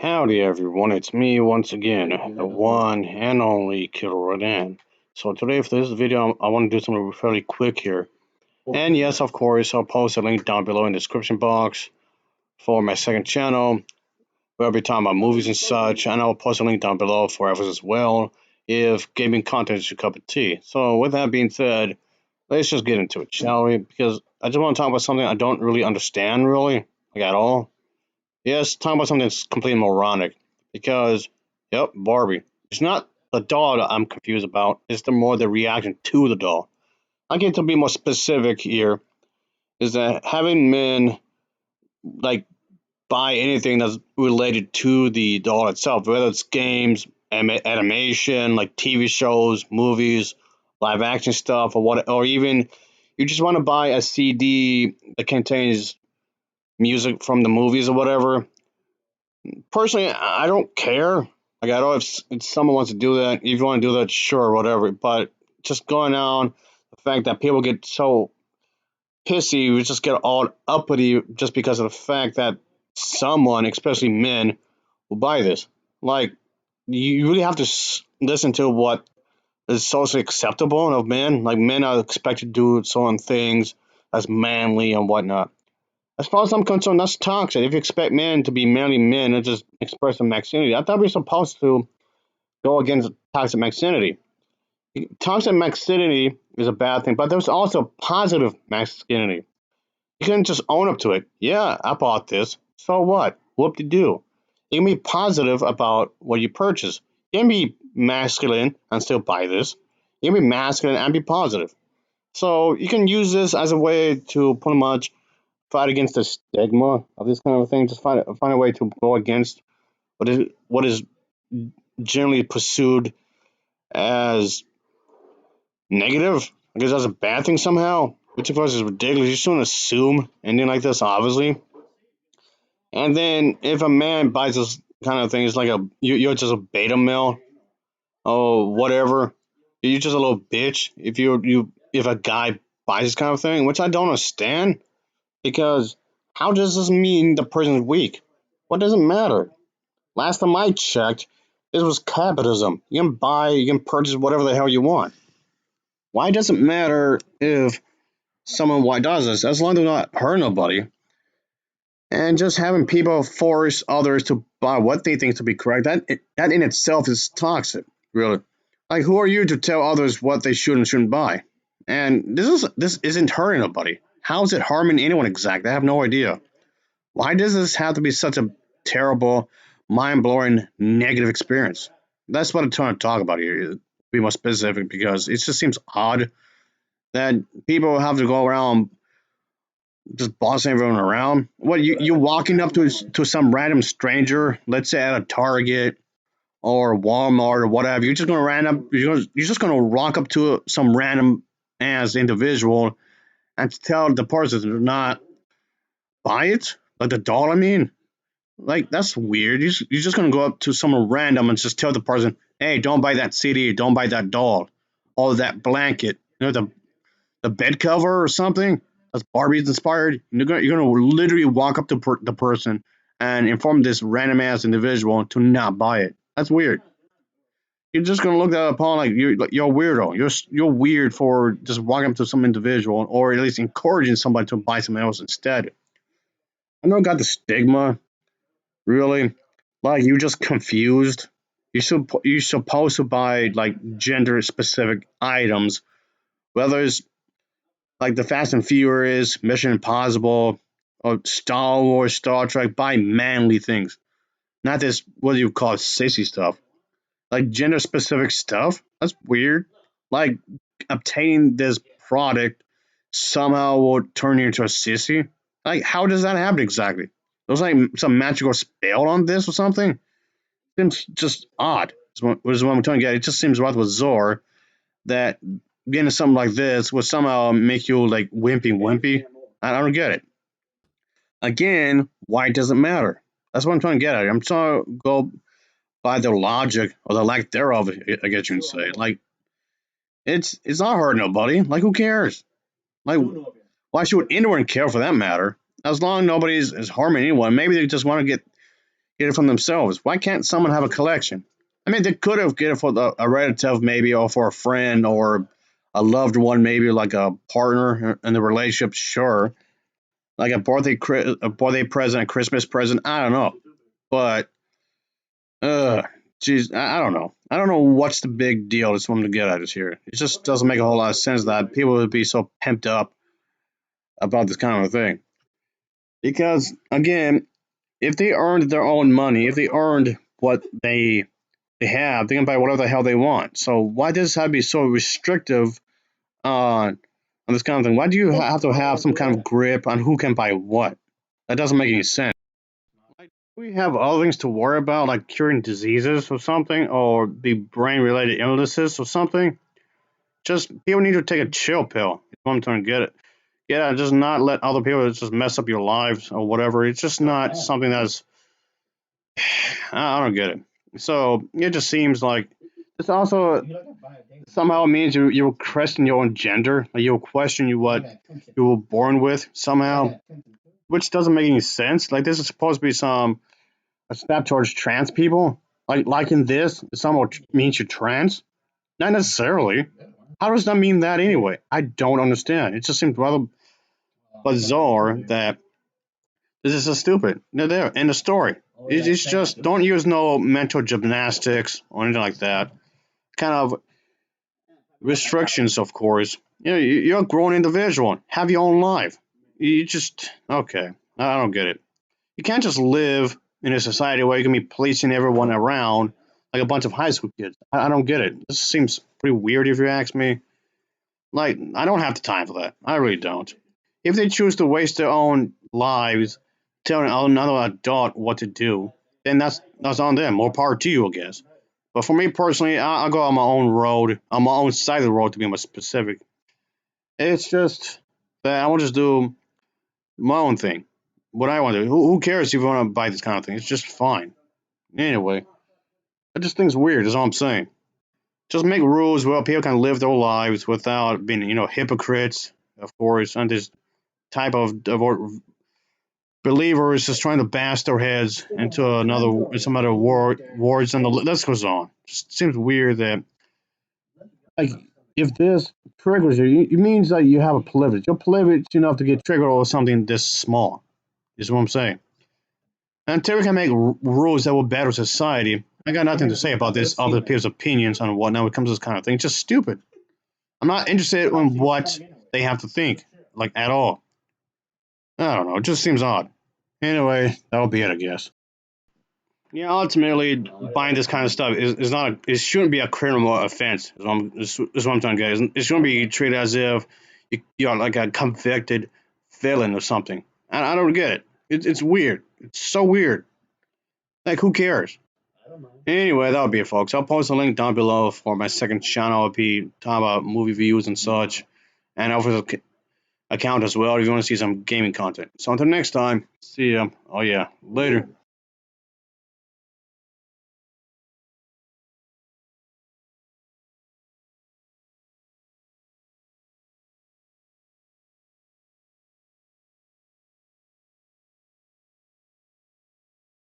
Howdy everyone, it's me once again, the one and only Killerrodan. So today for this video, I want to do something fairly quick here. And yes, of course, I'll post a link down below in the description box for my second channel, where I'll be talking about movies and such, and I'll post a link down below for others as well, if gaming content is your cup of tea. So with that being said, let's just get into it, shall we? Because I just want to talk about something I don't really understand, really, like at all. Yes, talking about something that's completely moronic. Because, yep, Barbie. It's not the doll that I'm confused about. It's the reaction to the doll. I get to be more specific here. Is that having men like buy anything that's related to the doll itself, whether it's games, animation, like TV shows, movies, live action stuff, or what, or even you just want to buy a CD that contains music from the movies or whatever. Personally, I don't care. Like, I don't if someone wants to do that. If you want to do that, sure, whatever. But just going on the fact that people get so pissy, we just get all uppity just because of the fact that someone, especially men, will buy this. Like, you really have to listen to what is socially acceptable of men. Like, men are expected to do certain things as manly and whatnot. As far as I'm concerned, that's toxic. If you expect men to be manly men and just express their masculinity, I thought we were supposed to go against toxic masculinity. Toxic masculinity is a bad thing, but there's also positive masculinity. You can just own up to it. Yeah, I bought this. So what? Whoop de doo. You can be positive about what you purchase. You can be masculine and still buy this. You can be masculine and be positive. So you can use this as a way to pretty much fight against the stigma of this kind of thing. Just find a way to go against what is generally pursued as negative. I guess that's a bad thing somehow, which of course is ridiculous. You shouldn't assume anything like this, obviously. And then if a man buys this kind of thing, it's like you're just a beta male or whatever. You're just a little bitch if a guy buys this kind of thing, which I don't understand because how does this mean the person's weak? What does it matter? Last time I checked, this was capitalism. You can buy, you can purchase whatever the hell you want. Why does it matter if someone why does this? As long as they're not hurt nobody. And just having people force others to buy what they think to be correct, that in itself is toxic, really. Like, who are you to tell others what they should and shouldn't buy? And this isn't hurting nobody. How is it harming anyone exactly? I have no idea. Why does this have to be such a terrible, mind blowing, negative experience? That's what I'm trying to talk about here. Be more specific because it just seems odd that people have to go around just bossing everyone around. What you walking up to some random stranger, let's say at a Target or Walmart or whatever. You're just gonna you're just gonna walk up to some random ass individual and tell the person to not buy it, like the doll. I mean, like, that's weird. You're just gonna go up to someone random and just tell the person, "Hey, don't buy that CD, don't buy that doll, or that blanket, the bed cover or something that's Barbie's inspired." You're gonna literally walk up to the person and inform this random ass individual to not buy it. That's weird. You're just gonna look that upon like you're a weirdo. You're weird for just walking up to some individual or at least encouraging somebody to buy something else instead. I know it got the stigma. Really? Like, you just confused? You're supposed to buy like gender specific items, whether it's like the Fast and Furious, Mission Impossible, or Star Wars, Star Trek. Buy manly things, not this what do you call it, sissy stuff. Like gender specific stuff. That's weird. Like, obtaining this product somehow will turn you into a sissy. Like, how does that happen exactly? There's like some magical spell on this or something. Seems just odd. Is what I'm trying to get. It just seems right with Zor that getting something like this would somehow make you like wimpy. I don't get it. Again, why does it matter? That's what I'm trying to get at. I'm trying to go by the logic or the lack thereof. I guess you can say. Like, it's not hurting nobody. Like, who cares? Like, why should anyone care for that matter? As long as nobody is harming anyone, maybe they just want to get it from themselves. Why can't someone have a collection? I mean, they could have get it for a relative maybe, or for a friend, or a loved one maybe, like a partner in the relationship. Sure, like a birthday present, a Christmas present. I don't know, but geez, I don't know. I don't know what's the big deal that's wanting to get at us here. It just doesn't make a whole lot of sense that people would be so pimped up about this kind of thing. Because again, if they earned their own money, if they earned what they have, they can buy whatever the hell they want. So why does it have to be so restrictive on this kind of thing? Why do you have to have some kind of grip on who can buy what? That doesn't make any sense. Like, we have other things to worry about, like curing diseases or something, or the brain-related illnesses or something. Just people need to take a chill pill. If I'm trying to get it. Yeah, just not let other people just mess up your lives or whatever. It's just not something that's I don't get it. So it just seems like this also somehow means you question your own gender. Like you'll question what you were born with somehow, which doesn't make any sense. Like this is supposed to be some a step towards trans people. Like in this, it somehow means you're trans. Not necessarily. How does that mean that anyway? I don't understand. It just seems rather bizarre that this is so stupid. They're there in the story. It's just don't use no mental gymnastics or anything like that. Kind of restrictions, of course. You know, you're a grown individual. Have your own life. You just okay. I don't get it. You can't just live in a society where you can be policing everyone around like a bunch of high school kids. I don't get it. This seems pretty weird if you ask me. Like, I don't have the time for that. I really don't. If they choose to waste their own lives telling another adult what to do, then that's on them. More power to you, I guess. But for me personally, I'll go on my own road, on my own side of the road to be more specific. It's just that I want to just do my own thing. What I want to do. Who cares if you want to buy this kind of thing? It's just fine. Anyway, I just think it's weird, is all I'm saying. Just make rules where people can live their lives without being, hypocrites, of course, and this type of believers just trying to bash their heads into some other words, and the list goes on. Just seems weird that, like, if this triggers you, it means that you have a privilege. You're privileged enough to get triggered over something this small, is what I'm saying. Until we can make rules that will better society, I got nothing to say about this other people's opinions on whatnot when it comes to this kind of thing. It's just stupid. I'm not interested in what they have to think, like, at all. I don't know. It just seems odd. Anyway, that'll be it, I guess. Yeah, ultimately, buying this kind of stuff is not it shouldn't be a criminal offense. Is what I'm trying to get. It shouldn't be treated as if you're like a convicted felon or something. I don't get it. It's weird. It's so weird. Like, who cares? Anyway, that'll be it, folks. I'll post a link down below for my second channel. I'll be talking about movie views and such, and also account as well if you want to see some gaming content. So until next time, see ya. Oh yeah, later.